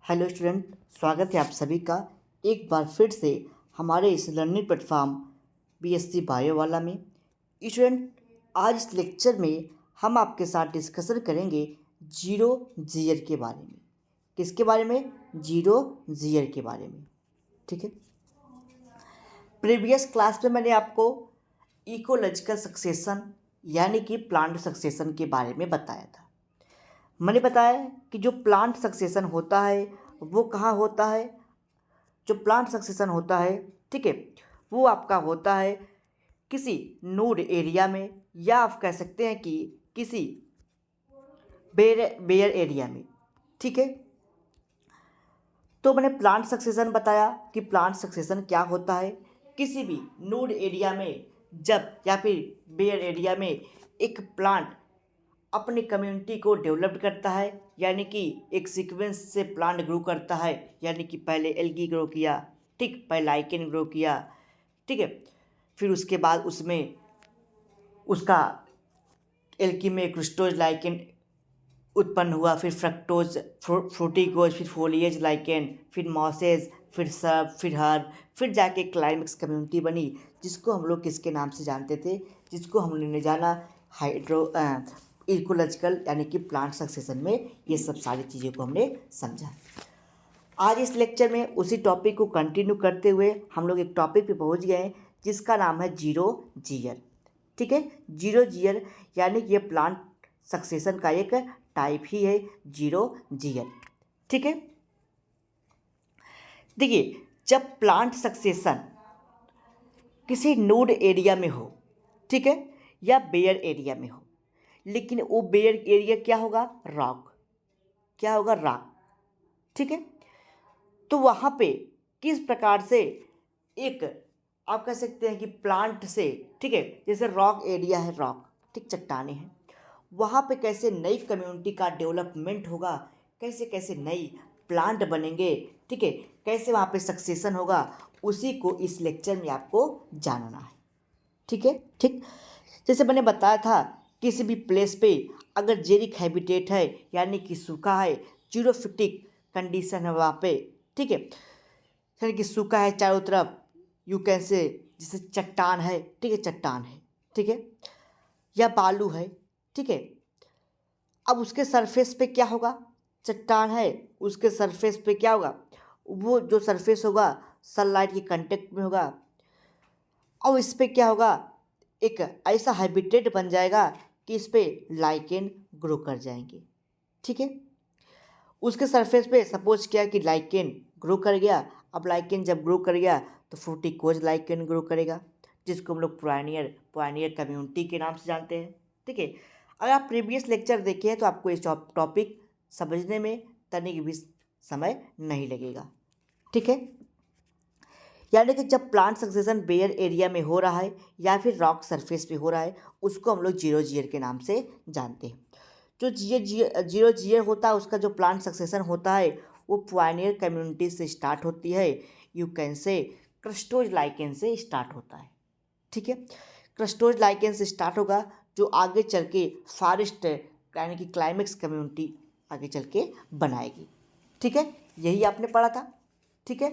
Hello student, स्वागत है आप सभी का एक बार फिर से हमारे इस लर्निंग प्लेटफॉर्म बीएससी बायो वाला में। स्टूडेंट, आज इस लेक्चर में हम आपके साथ डिस्कशन करेंगे जीरो जीयर के बारे में। किसके बारे में? जीरो जीयर के बारे में। ठीक है। प्रीवियस क्लास में मैंने आपको इकोलॉजिकल सक्सेशन यानी कि प्लांट सक्सेशन के बारे में बताया था। मैंने बताया कि जो प्लांट सक्सेशन होता है वो कहाँ होता है। जो प्लांट सक्सेशन होता है, ठीक है, वो आपका होता है किसी नूड एरिया में, या आप कह सकते हैं कि किसी बेयर एरिया में। ठीक है। तो मैंने प्लांट सक्सेशन बताया कि प्लांट सक्सेशन क्या होता है। किसी भी नूड एरिया में जब या फिर बेयर एरिया में एक प्लांट अपनी कम्युनिटी को डेवलप करता है, यानी कि एक सीक्वेंस से प्लांट ग्रो करता है, यानी कि पहले एल्गी ग्रो किया, ठीक, पहले लाइकेन ग्रो किया, ठीक है, फिर उसके बाद उसमें उसका एल्गी में क्रिस्टोज लाइकेन उत्पन्न हुआ, फिर फ्रक्टोज, फ्रूटिकोज, फिर फोलिएज लाइकेन, फिर मॉसेज, फिर सब, फिर हर्ब, फिर जाके क्लाइमेक्स कम्युनिटी बनी, जिसको हम लोग किसके नाम से जानते थे, जिसको हमने जाना हाइड्रो इकोलॉजिकल यानी कि प्लांट सक्सेशन में। ये सब सारी चीज़ों को हमने समझा। आज इस लेक्चर में उसी टॉपिक को कंटिन्यू करते हुए हम लोग एक टॉपिक पे पहुंच गए हैं जिसका नाम है जीरो जीयर। ठीक है। जीरो जीयर यानी कि ये प्लांट सक्सेशन का एक टाइप ही है, जीरो जीयर। ठीक है। देखिए, जब प्लांट सक्सेशन किसी नोड एरिया में हो, ठीक है, या बेयर एरिया में हो, लेकिन वो बेयर एरिया क्या होगा? रॉक। क्या होगा? रॉक। ठीक है। तो वहाँ पे किस प्रकार से एक, आप कह सकते हैं कि प्लांट से, ठीक है, जैसे रॉक एरिया है, रॉक, ठीक, चट्टाने हैं, वहाँ पे कैसे नई कम्युनिटी का डेवलपमेंट होगा, कैसे कैसे नई प्लांट बनेंगे, ठीक है, कैसे वहाँ पे सक्सेशन होगा, उसी को इस लेक्चर में आपको जानना है। ठीक है। ठीक, जैसे मैंने बताया था, किसी भी प्लेस पे अगर जेरिक हैबिटेट है यानी कि सूखा है, जीरोफिटिक कंडीशन है वहाँ पे, ठीक है, यानी कि सूखा है चारों तरफ, यू कैन से, जैसे चट्टान है, ठीक है, चट्टान है, ठीक है, या बालू है, ठीक है। अब उसके सरफेस पे क्या होगा? चट्टान है, उसके सरफेस पे क्या होगा? वो जो सरफेस होगा सनलाइट के कांटेक्ट में होगा, और इस पे क्या होगा? एक ऐसा हैबिटेट बन जाएगा कि इस पे लाइकेन ग्रो कर जाएंगे। ठीक है। उसके सरफेस पे सपोज किया कि लाइकेन ग्रो कर गया। अब लाइकेन जब ग्रो कर गया तो फ्रूटिकोज लाइकेन ग्रो करेगा, जिसको हम लोग पुरानियर पुरानियर कम्युनिटी के नाम से जानते हैं। ठीक है। अगर आप प्रीवियस लेक्चर देखे हैं तो आपको ये टॉपिक समझने में तनिक भी समय नहीं लगेगा। ठीक है। यानी कि जब प्लांट सक्सेशन बेयर एरिया में हो रहा है या फिर रॉक सरफेस पे हो रहा है, उसको हम लोग जीरो जीयर के नाम से जानते हैं। जो जीरो जीयर होता है, उसका जो प्लांट सक्सेशन होता है वो पायनियर कम्युनिटी से स्टार्ट होती है, you can say crustose lichen से स्टार्ट होता है। ठीक है। क्रस्टोज लाइकेन से स्टार्ट होगा, जो आगे चल के फॉरेस्ट यानी कि क्लाइमेक्स कम्युनिटी आगे चल के बनाएगी। ठीक है, यही आपने पढ़ा था। ठीक है।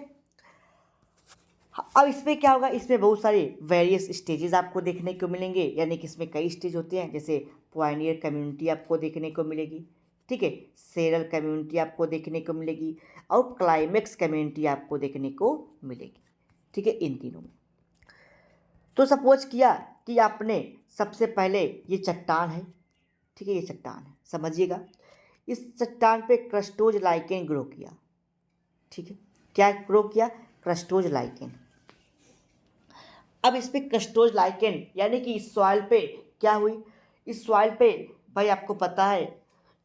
अब इसमें क्या होगा? इसमें बहुत सारे वेरियस स्टेजेस आपको देखने को मिलेंगे, यानी कि इसमें कई स्टेज होते हैं, जैसे पायनियर कम्युनिटी आपको देखने को मिलेगी, ठीक है, सेरल कम्युनिटी आपको देखने को मिलेगी, और क्लाइमेक्स कम्युनिटी आपको देखने को मिलेगी। ठीक है, इन तीनों में। तो सपोज किया कि आपने सबसे पहले, ये चट्टान है, ठीक है, ये चट्टान है, समझिएगा, इस चट्टान पे क्रस्टोज लाइकेन ग्रो किया। ठीक है, क्या ग्रो किया? Crustose lichen. अब इस पे क्रस्टोज लाइकेन यानी कि इस सॉइल पे क्या हुई? इस सॉइल पे, भाई आपको पता है,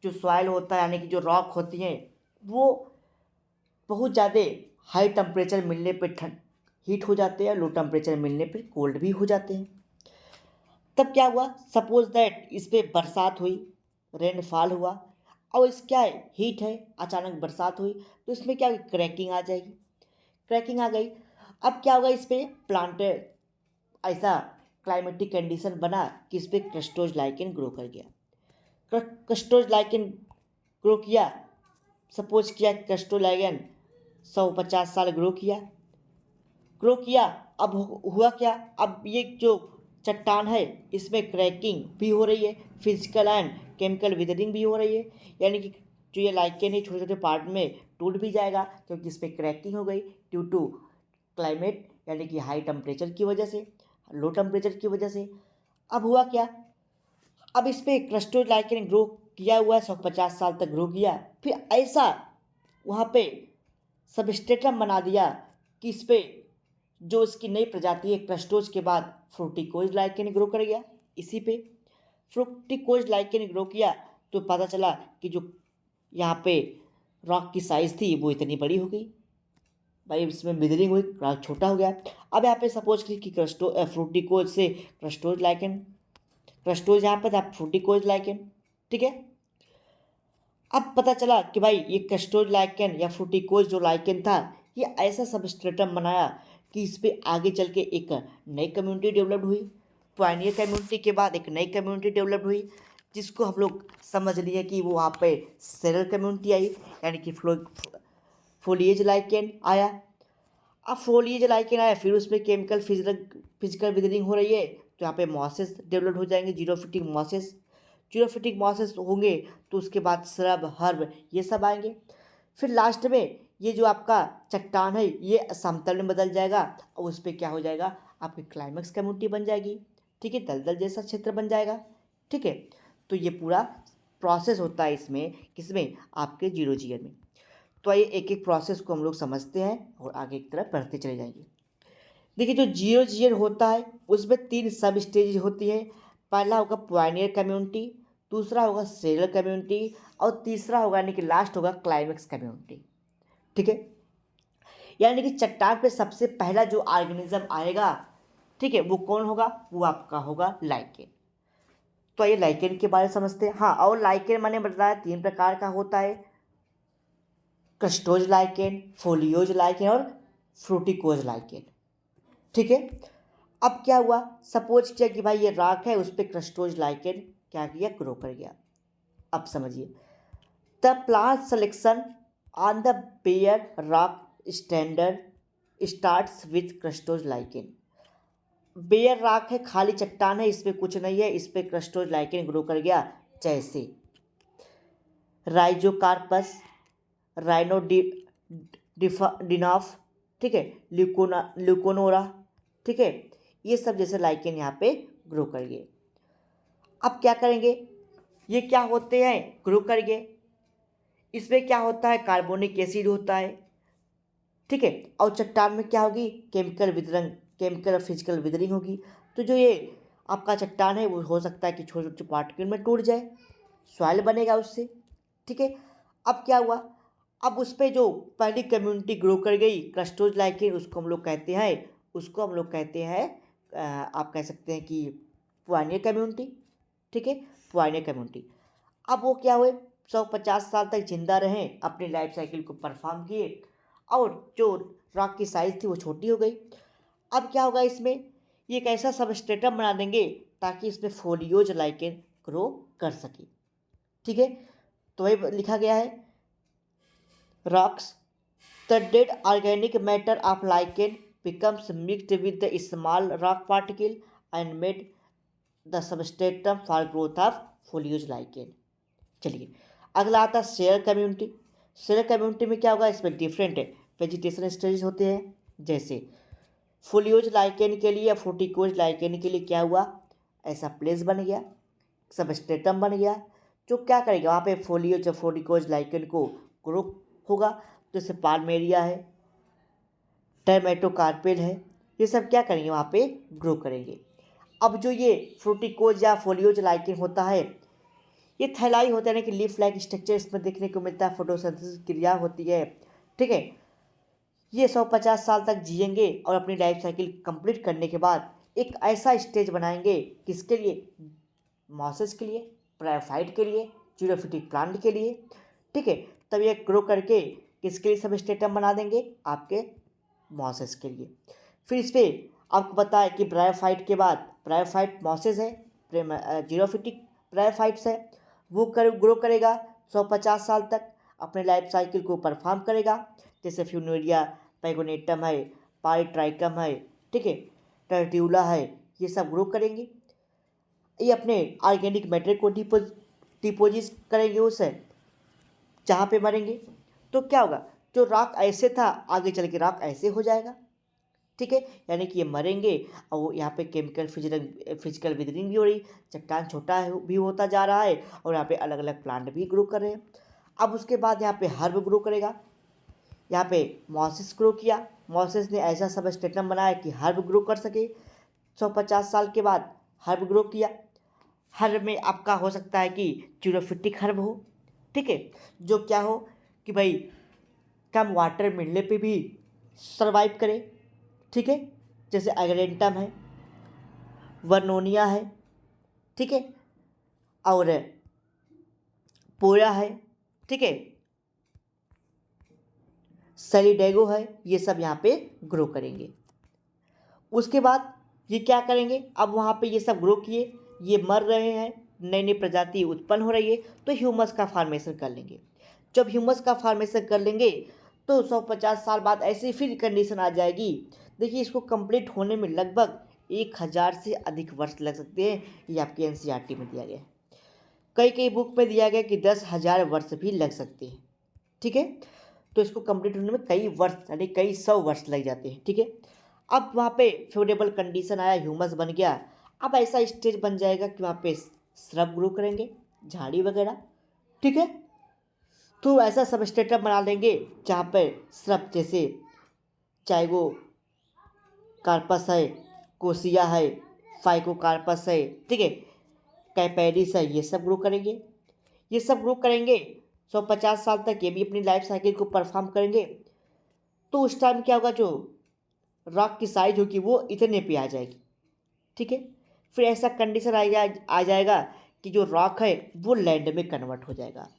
जो सॉइल होता है यानी कि जो रॉक होती हैं, वो बहुत ज़्यादा हाई टेम्परेचर मिलने पे ठंड हीट हो जाते हैं, लो टेम्परेचर मिलने पे कोल्ड भी हो जाते हैं। तब क्या हुआ? सपोज दैट इस पे बरसात हुई, रेनफॉल हुआ, और इस क्या है, हीट है, अचानक बरसात हुई, तो इसमें क्या, क्रैकिंग आ जाएगी। क्रैकिंग आ गई। अब क्या होगा? इस पे प्लांट ऐसा क्लाइमेटिक कंडीशन बना कि इस पर क्रस्टोज लाइकेन ग्रो कर गया। क्रस्टोज लाइकेन ग्रो किया, सपोज किया क्रस्टोलैगन 150 साल ग्रो किया। अब हुआ क्या, अब ये जो चट्टान है इसमें क्रैकिंग भी हो रही है, फिजिकल एंड केमिकल विदरिंग भी हो रही है, यानी कि जो ये लाइकेन है छोटे छोटे पार्ट में टूट भी जाएगा क्योंकि इस पर क्रैकिंग हो गई ड्यू टू क्लाइमेट, यानी कि हाई टेम्परेचर की वजह से, लो टेम्परेचर की वजह से। अब हुआ क्या, अब इस पर क्रस्टोलाइकेन ग्रो किया हुआ है, 150 साल तक ग्रो किया, फिर ऐसा वहाँ पे सबस्ट्रेटम बना दिया कि इस पे जो इसकी नई प्रजाति है क्रस्टोज के बाद फ्रूटिकोज लाइकेन ग्रो कर गया। इसी पे फ्रूटिकोज लाइकेन ग्रो किया तो पता चला कि जो यहाँ पे रॉक की साइज़ थी वो इतनी बड़ी हो गई, भाई इसमें बिदरिंग हुई, रॉक छोटा हो गया। अब यहाँ पे सपोज की कि फ्रूटिकोज से क्रस्टोज यहाँ पे था फ्रूटिकोज लाइकेन, ठीक है। अब पता चला कि भाई ये क्रस्टोज लाइकेन या फ्रूटिकोज जो लाइकेन था ये ऐसा सबस्ट्रेटम बनाया कि इस पे आगे चल के एक नई कम्युनिटी डेवलप्ड हुई। पायनियर कम्युनिटी के बाद एक नई कम्युनिटी डेवलप्ड हुई जिसको हम लोग समझ लिए कि वो वहाँ पे सेलर कम्युनिटी आई, यानी कि फोलिएज लाइकेन आया। अब फोलिएज लाइकेन आया फिर उसमें केमिकल फिजिकल विदरिंग हो रही है तो यहाँ पे मॉसेस डेवलप हो जाएंगे, जीरोफिटिक मॉसेस होंगे तो उसके बाद श्रब हर्ब ये सब आएंगे। फिर लास्ट में ये जो आपका चट्टान है ये समतल में बदल जाएगा और उस पर क्या हो जाएगा, आपकी क्लाइमेक्स कम्युनिटी बन जाएगी, ठीक है, दलदल जैसा क्षेत्र बन जाएगा, ठीक है। तो ये पूरा प्रोसेस होता है इसमें, किसमें, आपके जीरोजियर में। तो आइए एक एक प्रोसेस को हम लोग समझते हैं और आगे की तरफ बढ़ते चले जाएंगे। देखिए जो जीरोजियर होता है उसमें 3 सब स्टेज होती है। पहला होगा पायनियर कम्युनिटी, दूसरा होगा सेलर कम्युनिटी और तीसरा होगा यानी कि लास्ट होगा क्लाइमेक्स कम्युनिटी, ठीक है। यानी कि चट्टान पे सबसे पहला जो ऑर्गेनिज्म आएगा, ठीक है, वो कौन होगा, वो आपका होगा लाइकेन। तो ये लाइकेन के बारे में समझते हैं। हाँ, और लाइकेन मैंने बताया 3 प्रकार का होता है, क्रस्टोज लाइकेन, फोलियोज लाइकेन और फ्रूटिकोज लाइकेन, ठीक है। अब क्या हुआ, सपोज किया कि भाई ये राख है उस पर क्रस्टोज लाइकेन क्या किया, ग्रो कर गया। अब समझिए the plant selection on the bare rock standard starts with crustose lichen. Bare rock है, खाली चट्टान है, इसमें कुछ नहीं है, इस पर क्रस्टोज लाइकेन ग्रो कर गया, जैसे राइजोकार्पस, डिनॉफ, ठीक है, ल्यूकोनोरा, ठीक है, ये सब जैसे लाइकेन यहाँ पे ग्रो करेंगे। अब क्या करेंगे, ये क्या होते हैं, ग्रो करेंगे, इसमें क्या होता है, कार्बोनिक एसिड होता है, ठीक है, और चट्टान में क्या होगी, केमिकल और फिजिकल विदरिंग होगी। तो जो ये आपका चट्टान है वो हो सकता है कि छोटे छोटे पार्टिकल में टूट जाए, सॉइल बनेगा उससे, ठीक है। अब क्या हुआ, अब उस पर जो पहली कम्युनिटी ग्रो कर गई क्रस्टोज लाइकेन उसको हम लोग कहते हैं आप कह सकते हैं कि पायनियर कम्युनिटी, ठीक है, पायनियर कम्युनिटी। अब वो क्या हुए, 150 साल तक जिंदा रहें, अपनी लाइफ साइकिल को परफॉर्म किए और जो रॉक की साइज़ थी वो छोटी हो गई। अब क्या होगा, इसमें ये एक ऐसा सबस्ट्रेटम बना देंगे ताकि इसमें फोलियोज लाइकेन ग्रो कर सके, ठीक है। तो वही लिखा गया है, rocks the dead organic matter of lichen becomes mixed with the small rock particle and made the substratum for growth of foliage lichen। चलिए अगला आता है शेयर कम्युनिटी। शेयर कम्युनिटी में क्या होगा, इसमें डिफरेंट वेजिटेशन स्टेज होते हैं, जैसे फोलियोज लाइकेन के लिए या फ्रूटिकोज लाइकेन के लिए क्या हुआ, ऐसा प्लेस बन गया, सबस्ट्रेटम बन गया, जो क्या करेगा वहाँ पे फोलियोज या फ्रूटिकोज लाइकेन को ग्रो होगा, जैसे पाल्मेरिया है, टर्मेटोकार्पेल है, ये सब क्या करेंगे वहाँ पे ग्रो करेंगे। अब जो ये फ्रूटिकोज या फोलियोज लाइकेन होता है ये थैलाई होता है, यानी कि लीफ लाइक स्ट्रक्चर इसमें देखने को मिलता है, फोटोसिंथेसिस क्रिया होती है, ठीक है। ये 150 साल तक जिएंगे और अपनी लाइफ साइकिल कंप्लीट करने के बाद एक ऐसा स्टेज बनाएंगे किसके लिए, मॉसेस के लिए, ब्रायोफाइट के लिए, जीरोफिटिक प्लांट के लिए, ठीक है। तब ये ग्रो करके किसके लिए सबस्ट्रेटम बना देंगे, आपके मॉसेस के लिए। फिर इस पर आपको पता है कि ब्रायोफाइट के बाद ब्रायोफाइट मॉसेस है, जीरोफिटिक ब्रायोफाइट्स है, वो ग्रो करेगा 150 साल तक। अपने लाइफ साइकिल को परफॉर्म करेगा। जैसे फ्यूनेरिया, पैगोनेटम है, पाइट्राइकम है, ठीक है, टर्ट्यूला है, ये सब ग्रो करेंगे। ये अपने ऑर्गेनिक मैटर को डिपोजिट करेंगे उसे जहाँ पे मरेंगे। तो क्या होगा, जो रॉक ऐसे था आगे चल के रॉक ऐसे हो जाएगा, ठीक है। यानी कि ये मरेंगे और वो यहाँ पे केमिकल फिजिकल विदरिंग भी हो रही, चट्टान छोटा भी होता जा रहा है और यहाँ पे अलग अलग प्लांट भी ग्रो कर रहे हैं। अब उसके बाद यहाँ पे हर्ब ग्रो करेगा। यहाँ पे मॉसिस ग्रो किया, मॉसिस ने ऐसा सबस्ट्रेटम बनाया कि हर्ब ग्रो कर सके। 150 साल के बाद हर्ब ग्रो किया। हर्ब में आपका हो सकता है कि चिरोफिटिक हर्ब हो, ठीक है, जो क्या हो कि भाई कम वाटर मिलने पे भी सरवाइव करे, ठीक है, जैसे एग्रेंटम है, वर्नोनिया है, ठीक है, और पोया है, ठीक है, सेलिडेगो है, ये सब यहाँ पे ग्रो करेंगे। उसके बाद ये क्या करेंगे, अब वहाँ पे ये सब ग्रो किए, ये मर रहे हैं, नई नई प्रजाति उत्पन्न हो रही है, तो ह्यूमस का फॉर्मेशन कर लेंगे। जब ह्यूमस का फॉर्मेशन कर लेंगे तो 150 साल बाद ऐसी फिर कंडीशन आ जाएगी। देखिए, इसको कंप्लीट होने में लगभग 1000 से अधिक वर्ष लग सकते हैं, ये आपके एनसीईआरटी में दिया गया है। कई कई बुक में दिया गया कि 10,000 वर्ष भी लग सकते हैं, ठीक है। तो इसको कंप्लीट होने में कई वर्ष यानी कई 100 वर्ष लग जाते हैं, ठीक है। अब वहाँ पे फेवरेबल कंडीशन आया, ह्यूमस बन गया। अब ऐसा स्टेज बन जाएगा कि वहाँ पे श्रब ग्रो करेंगे, झाड़ी वगैरह, ठीक है। तो ऐसा सबस्ट्रेटम बना लेंगे जहाँ पे श्रब जैसे चाइगो कार्पस है, कोसिया है, फाइकोकार्पस है, ठीक है, कैपेरिस है, ये सब ग्रो करेंगे। ये सब ग्रो करेंगे 150 साल तक, ये भी अपनी लाइफ साइकिल को परफॉर्म करेंगे। तो उस टाइम क्या होगा, जो रॉक की साइज होगी वो इतने पे आ जाएगी, ठीक है। फिर ऐसा कंडीशन आ जाएगा कि जो रॉक है वो लैंड में कन्वर्ट हो जाएगा।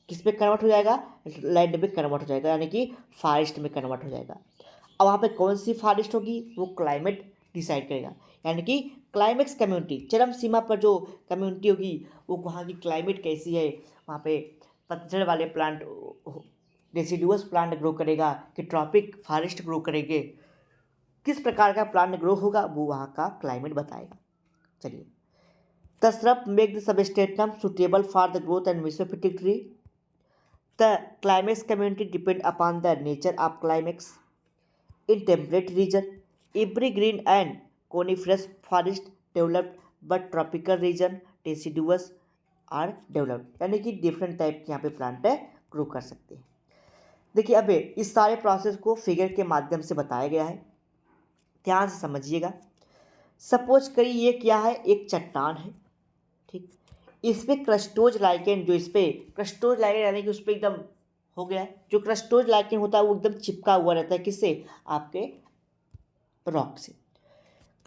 किस में कन्वर्ट हो जाएगा, लैंड में कन्वर्ट हो जाएगा, यानी कि फॉरेस्ट में कन्वर्ट हो जाएगा। अब वहाँ पे कौन सी फॉरेस्ट होगी वो क्लाइमेट डिसाइड करेगा, यानी कि क्लाइमेक्स कम्युनिटी, चरम सीमा पर जो कम्युनिटी होगी वो वहाँ की क्लाइमेट कैसी है, वहाँ पे पतझड़ वाले प्लांट, डेसिडुअस प्लांट ग्रो करेगा कि ट्रॉपिक फॉरेस्ट ग्रो करेंगे, किस प्रकार का प्लांट ग्रो होगा वो वहाँ का क्लाइमेट बताएगा। चलिए, the shrub make the substratum suitable for the growth and mesophytic tree. The climax community depend upon the nature of climax in temperate region. Evergreen and coniferous forest developed but tropical region deciduous are developed, यानी कि different type के यहाँ पे plant है grow कर सकते हैं। देखिए, अब इस सारे प्रोसेस को फिगर के माध्यम से बताया गया है, ध्यान से समझिएगा। सपोज करिए ये क्या है, एक चट्टान है, ठीक, इस पे क्रस्टोज लाइकेन, जो इस पे क्रस्टोज लाइकेन यानी कि उस पर एकदम हो गया है, जो क्रस्टोज लाइकेन होता है वो एकदम चिपका हुआ रहता है, किससे, आपके रॉक से।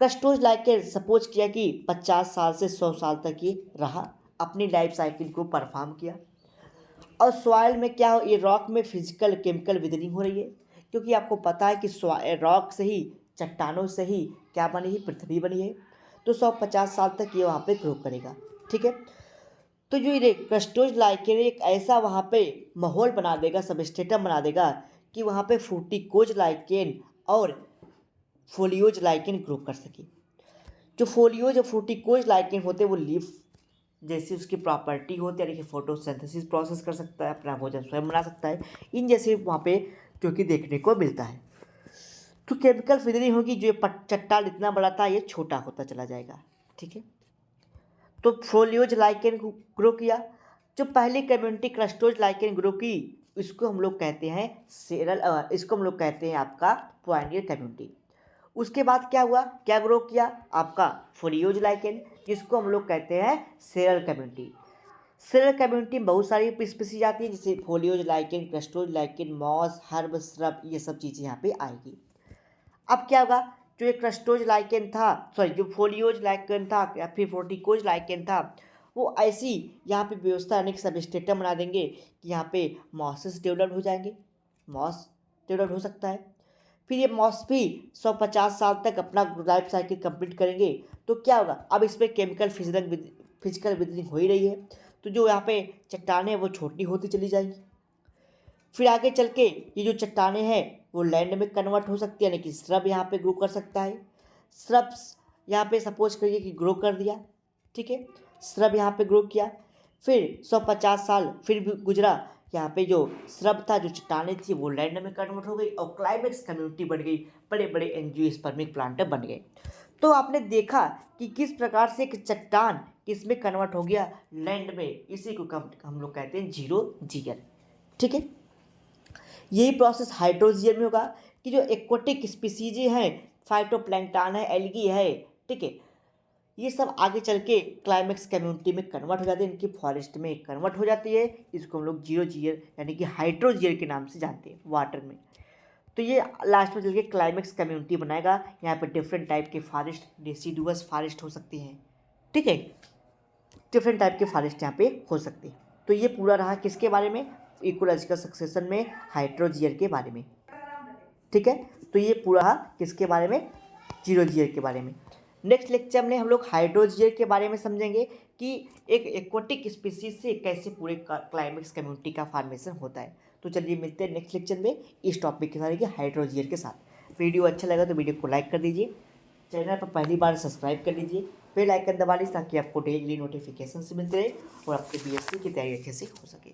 क्रस्टोज लाइकेन सपोज किया कि 50 साल से 100 साल तक ये रहा, अपनी लाइफ साइकिल को परफॉर्म किया। और सॉइल में क्या हो, ये रॉक में फिजिकल केमिकल विदरिंग हो रही है, क्योंकि आपको पता है कि रॉक से ही, चट्टानों से ही क्या बनी है, पृथ्वी बनी है। तो 150 साल तक ये वहाँ पे ग्रो करेगा, ठीक है। तो जो ये क्रस्टोज लाइकेन एक ऐसा वहाँ पे माहौल बना देगा, सबस्ट्रेटम बना देगा कि वहाँ पे फ्रूटिकोज लाइकेन और फोलियोज लाइकेन ग्रो कर सके। जो फोलियोज और फ्रूटिकोज लाइकेन होते हैं वो लीफ जैसी उसकी प्रॉपर्टी होती है, यानी कि फोटोसिंथेसिस प्रोसेस कर सकता है, अपना भोजन स्वयं बना सकता है, इन जैसे वहाँ पे जो कि देखने को मिलता है। तो केमिकल फिदरिंग होगी, जो चट्टान इतना बड़ा था ये छोटा होता चला जाएगा, ठीक है। तो फोलियोज लाइकेन ग्रो किया। जो पहली कम्युनिटी क्रस्टोज लाइकेन ग्रो की, इसको हम लोग कहते हैं इसको हम लोग कहते हैं आपका पॉइनियर कम्युनिटी। उसके बाद क्या हुआ, क्या ग्रो किया, आपका फोलियोज लाइकेन, जिसको हम लोग कहते हैं सेरल कम्युनिटी। सेरल कम्युनिटी में बहुत सारी स्पीसीज आती है, जैसे foliose lichen, crustose lichen, moss, herb, shrub, ये सब चीज़ें यहाँ पे आएगी। अब क्या होगा, जो एक क्रस्टोज लाइकेन था, सॉरी जो फोलियोज लाइकेन था या फिर फोर्टिकोज लाइकेन था, वो ऐसी यहाँ पे व्यवस्था यानी कि सबस्ट्रेटम बना देंगे कि यहाँ पे मॉसेस डेवलप हो जाएंगे, मॉस डेवलप हो सकता है। फिर ये मॉस भी 150 साल तक अपना लाइफ साइकिल कंप्लीट करेंगे। तो क्या होगा, अब इस पर केमिकल फिजिकल विदरिंग हो ही रही है, तो जो यहाँ पे चट्टानें वो छोटी होती चली जाएंगी। फिर आगे चल के ये जो चट्टानें हैं वो लैंड में कन्वर्ट हो सकती है, यानी कि श्रब यहाँ पे ग्रो कर सकता है। श्रब्स यहाँ पे सपोज करिए कि ग्रो कर दिया, ठीक है, श्रब यहाँ पे ग्रो किया। फिर 150 साल फिर भी गुजरा, यहाँ पे जो श्रब था, जो चट्टानें थी, वो लैंड में कन्वर्ट हो गई और क्लाइमेक्स कम्युनिटी बन गई, बड़े बड़े एंजियोस्पर्मिक प्लांट बन गए। तो आपने देखा कि किस प्रकार से एक चट्टान किस में कन्वर्ट हो गया, लैंड में। इसी को हम लोग कहते हैं जीरो जीयर, ठीक है। यही प्रोसेस हाइड्रोजीयर में होगा कि जो एक्वाटिक स्पीसीज हैं, फाइटोप्लैंक्टन है, एल्गी है, ठीक है, ये सब आगे चल के क्लाइमेक्स कम्युनिटी में कन्वर्ट हो जाते हैं, इनकी फॉरेस्ट में कन्वर्ट हो जाती है। इसको हम लोग जीरो जीयर यानी कि हाइड्रोजीयर के नाम से जानते हैं वाटर में। तो ये लास्ट में चल के क्लाइमेक्स कम्युनिटी बनाएगा। यहाँ पे डिफरेंट टाइप के फॉरेस्ट, डेसिडुअस फॉरेस्ट हो सकती हैं, ठीक है, डिफरेंट टाइप के फॉरेस्ट यहाँ पे हो सकते हैं। तो ये पूरा रहा किसके बारे में, इकोलॉजिकल सक्सेशन में हाइड्रोजीयर के बारे में, ठीक है। तो ये पूरा रहा किसके बारे में, जीरो जीयर के बारे में। नेक्स्ट लेक्चर में हम लोग हाइड्रोजीयर के बारे में समझेंगे कि एक एक्वाटिक स्पीसीज से कैसे पूरे क्लाइमेक्स कम्युनिटी का फॉर्मेशन होता है। तो चलिए मिलते हैं नेक्स्ट लेक्चर में इस टॉपिक के साथ, हाइड्रोजीयर के साथ। वीडियो अच्छा लगा तो वीडियो को लाइक कर दीजिए, चैनल पर पहली बार सब्सक्राइब कर लीजिए, बेल आइकन दबा लीजिए ताकि आपको डेली नोटिफिकेशन मिलते रहे और आपकी बीएससी की तैयारी अच्छे से हो सके।